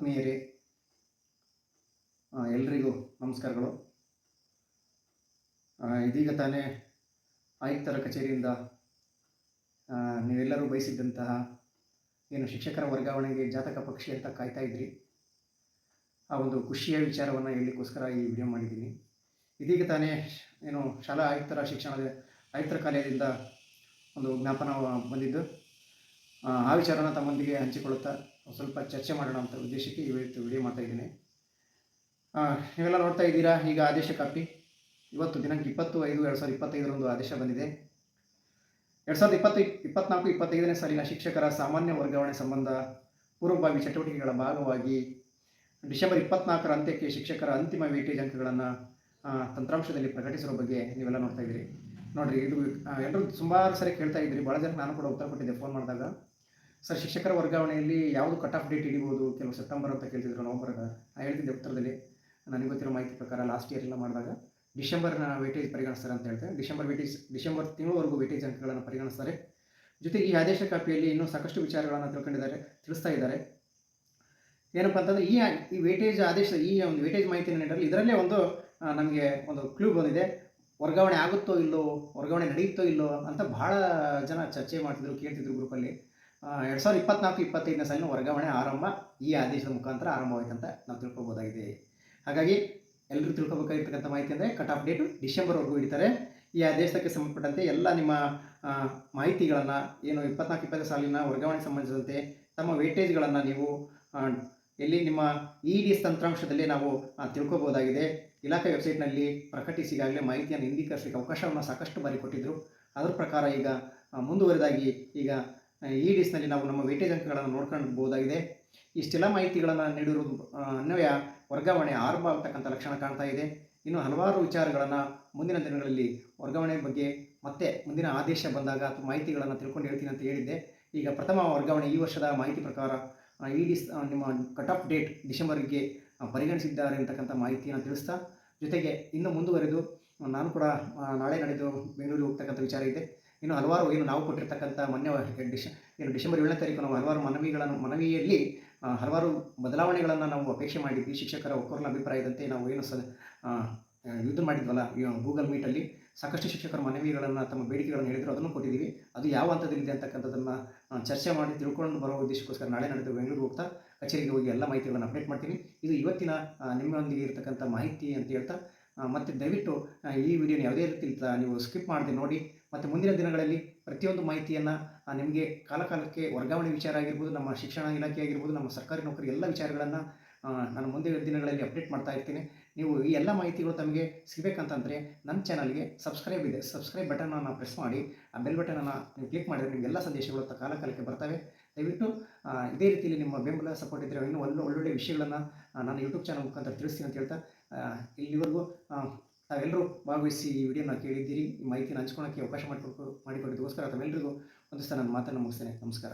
ಆತ್ಮೀಯರೇ, ಎಲ್ರಿಗೂ ನಮಸ್ಕಾರಗಳು. ಇದೀಗ ತಾನೇ ಆಯುಕ್ತರ ಕಚೇರಿಯಿಂದ ನೀವೆಲ್ಲರೂ ಬಯಸಿದ್ದಂತಹ ಏನು ಶಿಕ್ಷಕರ ವರ್ಗಾವಣೆಗೆ ಜಾತಕ ಪಕ್ಷಿ ಅಂತ ಕಾಯ್ತಾ ಇದ್ರಿ, ಆ ಒಂದು ಖುಷಿಯ ವಿಚಾರವನ್ನು ಹೇಳಲಿಕ್ಕೋಸ್ಕರ ಈ ವಿಡಿಯೋ ಮಾಡಿದ್ದೀನಿ. ಇದೀಗ ತಾನೇ ಏನು ಶಾಲಾ ಆಯುಕ್ತರ ಕಾರ್ಯಾಲಯದಿಂದ ಒಂದು ಜ್ಞಾಪನ ಬಂದಿದ್ದು, ಆ ವಿಚಾರನ ತಮ್ಮೊಂದಿಗೆ ಹಂಚಿಕೊಳ್ಳುತ್ತಾ ಸ್ವಲ್ಪ ಚರ್ಚೆ ಮಾಡೋಣ ಅಂತ ಉದ್ದೇಶಕ್ಕೆ ಇವತ್ತು ವಿಡಿಯೋ ಮಾಡ್ತಾ ಇದ್ದೀನಿ. ನೀವೆಲ್ಲ ನೋಡ್ತಾ ಇದ್ದೀರಾ, ಈಗ ಆದೇಶ ಕಾಪಿ ಇವತ್ತು ದಿನಾಂಕ 20/5/2025 ಆದೇಶ ಬಂದಿದೆ. 2024-25ನೇ ಸಾಲಿನ ಶಿಕ್ಷಕರ ಸಾಮಾನ್ಯ ವರ್ಗಾವಣೆ ಸಂಬಂಧ ಪೂರ್ವಭಾವಿ ಚಟುವಟಿಕೆಗಳ ಭಾಗವಾಗಿ ಡಿಸೆಂಬರ್ 24ರ ಅಂತ್ಯಕ್ಕೆ ಶಿಕ್ಷಕರ ಅಂತಿಮ ವೇಟೇಜ್ ಅಂಕಗಳನ್ನು ತಂತ್ರಾಂಶದಲ್ಲಿ ಪ್ರಕಟಿಸಿರೋ ಬಗ್ಗೆ ನೀವೆಲ್ಲ ನೋಡ್ತಾ ಇದ್ದೀರಿ. ನೋಡಿರಿ, ಇದು ಎಲ್ಲರೂ ಸುಮಾರು ಸರಿ ಕೇಳ್ತಾ ಇದ್ದೀರಿ. ಭಾಳ ಜನ ನಾನು ಕೂಡ ಉತ್ತರ ಕೊಟ್ಟಿದ್ದೆ ಫೋನ್ ಮಾಡಿದಾಗ. ಸರ್, ಶಿಕ್ಷಕರ ವರ್ಗಾವಣೆಯಲ್ಲಿ ಯಾವುದು ಕಟ್ ಆಫ್ ಡೇಟ್ ಹಿಡಿಬೋದು, ಕೆಲವು ಸೆಪ್ಟೆಂಬರ್ ಅಂತ ಕೇಳ್ತಿದ್ರು, ನವಂಬರ್. ನಾನು ಹೇಳ್ತಿದ್ದೆ ಉತ್ತರದಲ್ಲಿ, ನನಗೆ ಗೊತ್ತಿರೋ ಮಾಹಿತಿ ಪ್ರಕಾರ ಲಾಸ್ಟ್ ಇಯರ್ ಎಲ್ಲ ಮಾಡಿದಾಗ ಡಿಸೆಂಬರ್ನ ವೇಟೇಜ್ ಪರಿಗಣಿಸ್ತಾರೆ ಅಂತ ಹೇಳ್ತೇವೆ. ಡಿಸೆಂಬರ್ ತಿಂಗಳವರೆಗೂ ವೇಟೇಜ್ ಅಂಕಗಳನ್ನು ಪರಿಗಣಿಸ್ತಾರೆ. ಜೊತೆಗೆ ಈ ಆದೇಶ ಕಾಪಿಯಲ್ಲಿ ಇನ್ನೂ ಸಾಕಷ್ಟು ವಿಚಾರಗಳನ್ನು ತಿಳಿಸ್ತಾ ಇದ್ದಾರೆ. ಏನಪ್ಪ ಅಂತಂದರೆ, ಈ ವೇಟೇಜ್ ಆದೇಶ, ಈ ಒಂದು ವೇಟೇಜ್ ಮಾಹಿತಿಯನ್ನು ನೀಡಲು ಇದರಲ್ಲೇ ಒಂದು ನಮಗೆ ಒಂದು ಕ್ಲೂ ಬಂದಿದೆ. ವರ್ಗಾವಣೆ ಆಗುತ್ತೋ ಇಲ್ಲೋ, ವರ್ಗಾವಣೆ ನಡೆಯುತ್ತೋ ಇಲ್ಲೋ ಅಂತ ಭಾಳ ಜನ ಚರ್ಚೆ ಮಾಡ್ತಿದ್ರು, ಕೇಳ್ತಿದ್ರು ಗ್ರೂಪಲ್ಲಿ. 2024-25ನೇ ಸಾಲಿನ ವರ್ಗಾವಣೆ ಆರಂಭ ಈ ಆದೇಶದ ಮುಖಾಂತರ ಆರಂಭವಾಯಿತು ಅಂತ ನಾವು ತಿಳ್ಕೊಬೋದಾಗಿದೆ. ಹಾಗಾಗಿ ಎಲ್ಲರೂ ತಿಳ್ಕೊಬೇಕಾಗಿರ್ತಕ್ಕಂಥ ಮಾಹಿತಿ ಅಂದರೆ, ಕಟ್ ಆಫ್ ಡೇಟು ಡಿಸೆಂಬರ್ವರೆಗೂ ಹಿಡಿತಾರೆ. ಈ ಆದೇಶಕ್ಕೆ ಸಂಬಂಧಪಟ್ಟಂತೆ ಎಲ್ಲ ನಿಮ್ಮ ಮಾಹಿತಿಗಳನ್ನು, ಏನು 24-25 ಸಾಲಿನ ವರ್ಗಾವಣೆ ಸಂಬಂಧಿಸಿದಂತೆ ತಮ್ಮ ವೇಟೇಜ್ಗಳನ್ನು ನೀವು ಎಲ್ಲಿ ನಿಮ್ಮ ED ತಂತ್ರಾಂಶದಲ್ಲಿ ನಾವು ತಿಳ್ಕೊಬೋದಾಗಿದೆ. ಇಲಾಖೆ ವೆಬ್ಸೈಟ್ನಲ್ಲಿ ಪ್ರಕಟಿಸಿ ಈಗಾಗಲೇ ಮಾಹಿತಿಯನ್ನು ಹಿಂದೀಕರಿಸಲಿಕ್ಕೆ ಅವಕಾಶವನ್ನು ಸಾಕಷ್ಟು ಬಾರಿ ಕೊಟ್ಟಿದ್ದರು. ಅದರ ಪ್ರಕಾರ ಈಗ ಮುಂದುವರೆದಾಗಿ ಈಗ EDSನಲ್ಲಿ ನಾವು ನಮ್ಮ ವೇಟೇಜ್ ಅಂಕಗಳನ್ನು ನೋಡ್ಕೊಳ್ಬೋದಾಗಿದೆ. ಇಷ್ಟೆಲ್ಲ ಮಾಹಿತಿಗಳನ್ನು ನೀಡಿರುವುದು ಅನ್ವಯ ವರ್ಗಾವಣೆ ಆರಂಭ ಆಗ್ತಕ್ಕಂಥ ಲಕ್ಷಣ ಕಾಣ್ತಾ ಇದೆ. ಇನ್ನು ಹಲವಾರು ವಿಚಾರಗಳನ್ನು ಮುಂದಿನ ದಿನಗಳಲ್ಲಿ ವರ್ಗಾವಣೆ ಬಗ್ಗೆ ಮತ್ತೆ ಮುಂದಿನ ಆದೇಶ ಬಂದಾಗ ಅಥವಾ ಮಾಹಿತಿಗಳನ್ನು ತಿಳ್ಕೊಂಡು ಹೇಳ್ತೀನಿ ಅಂತ ಹೇಳಿದ್ದೆ. ಈಗ ಪ್ರಥಮ ವರ್ಗಾವಣೆ ಈ ವರ್ಷದ ಮಾಹಿತಿ ಪ್ರಕಾರ EDS ನಿಮ್ಮ ಕಟ್ ಆಫ್ ಡೇಟ್ ಡಿಸೆಂಬರ್ಗೆ ಪರಿಗಣಿಸಿದ್ದಾರೆ ಅಂತಕ್ಕಂಥ ಮಾಹಿತಿಯನ್ನು ತಿಳಿಸ್ತಾ, ಜೊತೆಗೆ ಇನ್ನು ಮುಂದುವರೆದು ನಾನು ಕೂಡ ನಾಳೆ ನಡೆದು ಬೆಂಗಳೂರಿಗೆ ಹೋಗ್ತಕ್ಕಂಥ ವಿಚಾರ ಇದೆ. ಇನ್ನು ಹಲವಾರು ಏನು ನಾವು ಕೊಟ್ಟಿರ್ತಕ್ಕಂಥ ಡಿಸೆಂಬರ್ 7ನೇ ತಾರೀಕು ನಾವು ಹಲವಾರು ಮನವಿಯಲ್ಲಿ ಹಲವಾರು ಬದಲಾವಣೆಗಳನ್ನು ನಾವು ಅಪೇಕ್ಷೆ ಮಾಡಿದ್ವಿ. ಶಿಕ್ಷಕರ ಒಕ್ಕೂರಿನ ಅಭಿಪ್ರಾಯದಂತೆ ನಾವು ಏನು ಇದು ಮಾಡಿದ್ವಲ್ಲ ಗೂಗಲ್ ಮೀಟಲ್ಲಿ, ಸಾಕಷ್ಟು ಶಿಕ್ಷಕರ ಮನವಿಗಳನ್ನು, ತಮ್ಮ ಬೇಡಿಕೆಗಳನ್ನು ಹೇಳಿದ್ರು, ಅದನ್ನು ಕೊಟ್ಟಿದ್ದೀವಿ. ಅದು ಯಾವ ಹಂತದಲ್ಲಿದೆ ಅಂತಕ್ಕಂಥದ್ದನ್ನು ಚರ್ಚೆ ಮಾಡಿ ತಿಳ್ಕೊಂಡು ಬರೋ ಉದ್ದೇಶಕ್ಕೋಸ್ಕರ ನಾಳೆ ನಡೆದು ಬೆಂಗಳೂರು ಹೋಗ್ತಾ ಕಚೇರಿಗೆ ಹೋಗಿ ಎಲ್ಲ ಮಾಹಿತಿಗಳನ್ನು ಅಪ್ಡೇಟ್ ಮಾಡ್ತೀನಿ. ಇದು ಇವತ್ತಿನ ನಿಮ್ಮೊಂದಿಗೆ ಇರತಕ್ಕಂಥ ಮಾಹಿತಿ ಅಂತ ಹೇಳ್ತಾ, ಮತ್ತು ದಯವಿಟ್ಟು ಈ ವಿಡಿಯೋನ ಯಾವುದೇ ರೀತಿ ನೀವು ಸ್ಕಿಪ್ ಮಾಡದೆ ನೋಡಿ. ಮತ್ತು ಮುಂದಿನ ದಿನಗಳಲ್ಲಿ ಪ್ರತಿಯೊಂದು ಮಾಹಿತಿಯನ್ನು ನಿಮಗೆ ಕಾಲಕಾಲಕ್ಕೆ ವರ್ಗಾವಣೆ ವಿಚಾರ ಆಗಿರ್ಬೋದು, ನಮ್ಮ ಶಿಕ್ಷಣ ಇಲಾಖೆ ಆಗಿರ್ಬೋದು, ನಮ್ಮ ಸರ್ಕಾರಿ ನೌಕರಿ ಎಲ್ಲ ವಿಚಾರಗಳನ್ನು ನಾನು ಮುಂದಿನ ದಿನಗಳಲ್ಲಿ ಅಪ್ಡೇಟ್ ಮಾಡ್ತಾ ಇರ್ತೀನಿ. ನೀವು ಈ ಎಲ್ಲ ಮಾಹಿತಿಗಳು ತಮಗೆ ಸಿಗಬೇಕಂತಂದರೆ ನನ್ನ ಚಾನಲ್ಗೆ ಸಬ್ಸ್ಕ್ರೈಬ್ ಬಟನನ್ನು ಪ್ರೆಸ್ ಮಾಡಿ, ಆ ಬೆಲ್ ಬಟನನ್ನು ನೀವು ಕ್ಲಿಕ್ ಮಾಡಿದರೆ ನಿಮಗೆಲ್ಲ ಸಂದೇಶಗಳು ಕಾಲಕಾಲಕ್ಕೆ ಬರ್ತವೆ. ದಯವಿಟ್ಟು ಇದೇ ರೀತಿಯಲ್ಲಿ ನಿಮ್ಮ ಬೆಂಬಲ ಸಪೋರ್ಟ್ ಇದ್ದರೆ ಇನ್ನೂ ಒಳ್ಳೊಳ್ಳೆ ವಿಷಯಗಳನ್ನು ನಾನು ಯೂಟ್ಯೂಬ್ ಚಾನಲ್ ಮುಖಾಂತರ ತಿಳಿಸ್ತೀನಿ ಅಂತ ಹೇಳ್ತಾ, ಇಲ್ಲಿವರೆಗೂ ತಾವೆಲ್ಲರೂ ಭಾಗವಹಿಸಿ ಈ ವಿಡಿಯೋನ ಕೇಳಿದ್ದೀರಿ. ಈ ಮಾಹಿತಿನ ಹಂಚ್ಕೊಳ್ಳೋಕ್ಕೆ ಅವಕಾಶ ಮಾಡಿಕೊಟ್ಟಿದ್ದಕ್ಕೋಸ್ಕರ ತಾವೆಲ್ಲರಿಗೂ ಒಂದಿಸ್ತಾ ನನ್ನ ಮಾತನ್ನು ಮುಗಿಸ್ತೇನೆ. ನಮಸ್ಕಾರ.